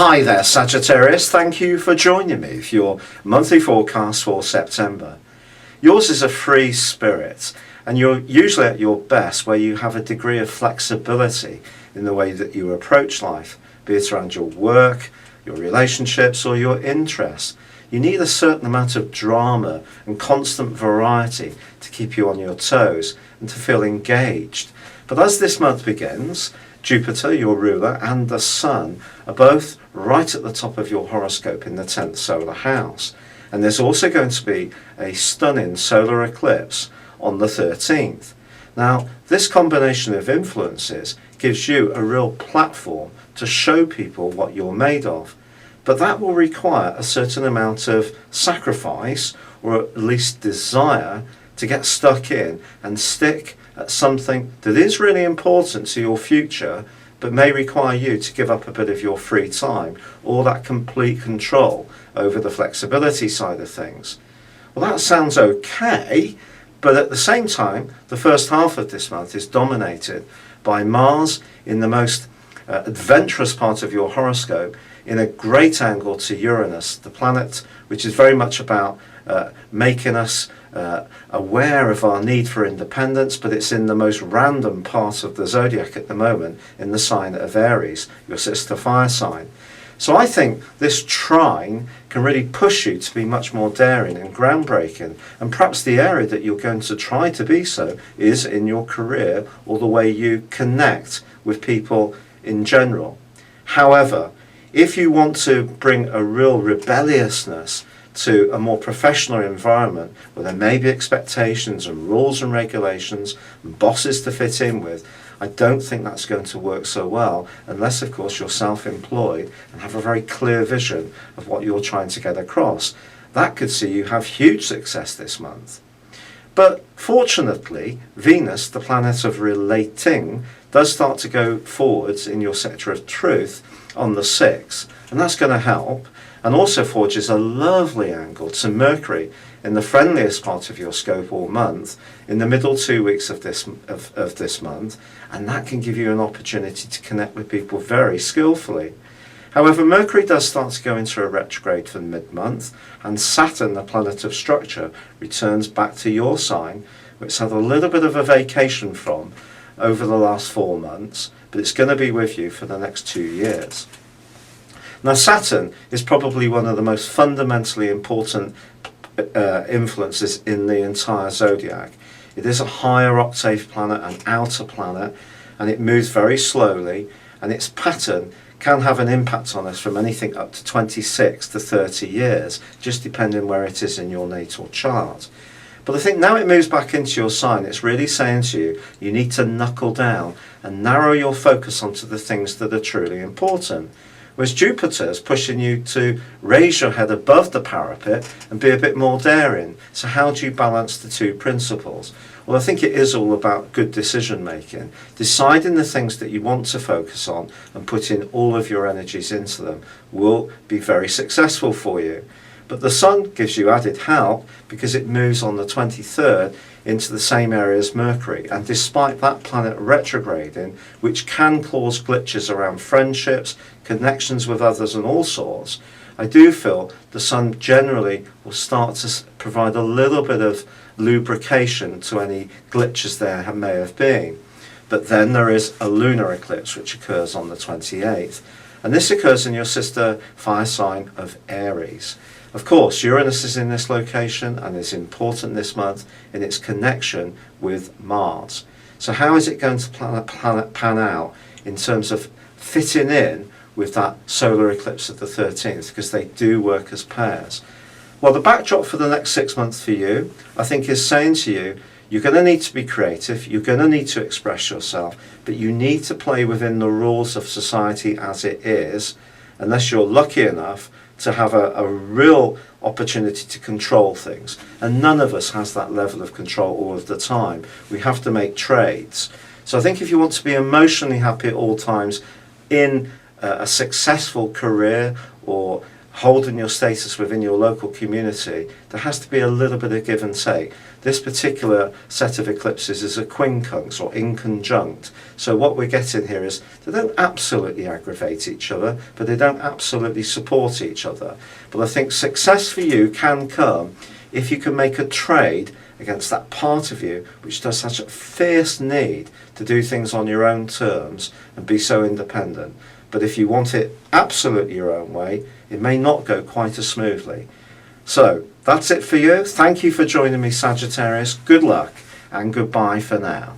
Hi there, Sagittarius. Thank you for joining me for your monthly forecast for September. Yours is a free spirit, and you're usually at your best where you have a degree of flexibility in the way that you approach life, be it around your work, your relationships, or your interests. You need a certain amount of drama and constant variety to keep you on your toes and to feel engaged. But as this month begins, Jupiter, your ruler, and the Sun are both right at the top of your horoscope in the 10th solar house. And there's also going to be a stunning solar eclipse on the 13th. Now, this combination of influences gives you a real platform to show people what you're made of. But that will require a certain amount of sacrifice, or at least desire, to get stuck in and stick at something that is really important to your future, but may require you to give up a bit of your free time or that complete control over the flexibility side of things. Well, that sounds okay, but at the same time, the first half of this month is dominated by Mars in the most adventurous part of your horoscope, in a great angle to Uranus, the planet which is very much about making us aware of our need for independence, but it's in the most random part of the zodiac at the moment, in the sign of Aries, your sister fire sign. So I think this trine can really push you to be much more daring and groundbreaking, and perhaps the area that you're going to try to be so is in your career or the way you connect with people in general. However, if you want to bring a real rebelliousness to a more professional environment where there may be expectations and rules and regulations and bosses to fit in with, I don't think that's going to work so well unless, of course, you're self-employed and have a very clear vision of what you're trying to get across. That could see you have huge success this month. But fortunately, Venus, the planet of relating, does start to go forwards in your sector of truth on the 6th, and that's going to help, and also forges a lovely angle to Mercury in the friendliest part of your scope all month, in the middle 2 weeks of this month, and that can give you an opportunity to connect with people very skillfully. However, Mercury does start to go into a retrograde for mid-month, and Saturn, the planet of structure, returns back to your sign, which had a little bit of a vacation from over the last 4 months, but it's going to be with you for the next 2 years. Now, Saturn is probably one of the most fundamentally important influences in the entire zodiac. It is a higher octave planet, an outer planet, and it moves very slowly, and its pattern can have an impact on us from anything up to 26 to 30 years, just depending where it is in your natal chart. But I think now it moves back into your sign, it's really saying to you, you need to knuckle down and narrow your focus onto the things that are truly important. Whereas Jupiter is pushing you to raise your head above the parapet and be a bit more daring. So how do you balance the two principles? Well, I think it is all about good decision making. Deciding the things that you want to focus on and putting all of your energies into them will be very successful for you. But the Sun gives you added help because it moves on the 23rd into the same area as Mercury, and despite that planet retrograding, which can cause glitches around friendships, connections with others and all sorts, I do feel the Sun generally will start to provide a little bit of lubrication to any glitches there may have been. But then there is a lunar eclipse which occurs on the 28th, and this occurs in your sister fire sign of Aries. Of course, Uranus is in this location and is important this month in its connection with Mars. So how is it going to pan out in terms of fitting in with that solar eclipse of the 13th, because they do work as pairs? Well, the backdrop for the next 6 months for you, I think, is saying to you, you're going to need to be creative, you're going to need to express yourself, but you need to play within the rules of society as it is, unless you're lucky enough to have a real opportunity to control things. And none of us has that level of control all of the time. We have to make trades. So I think if you want to be emotionally happy at all times in a successful career or holding your status within your local community, there has to be a little bit of give and take. This particular set of eclipses is a quincunx or inconjunct. So what we're getting here is they don't absolutely aggravate each other, but they don't absolutely support each other. But I think success for you can come if you can make a trade against that part of you which does such a fierce need to do things on your own terms and be so independent. But if you want it absolutely your own way, it may not go quite as smoothly. So that's it for you. Thank you for joining me, Sagittarius. Good luck and goodbye for now.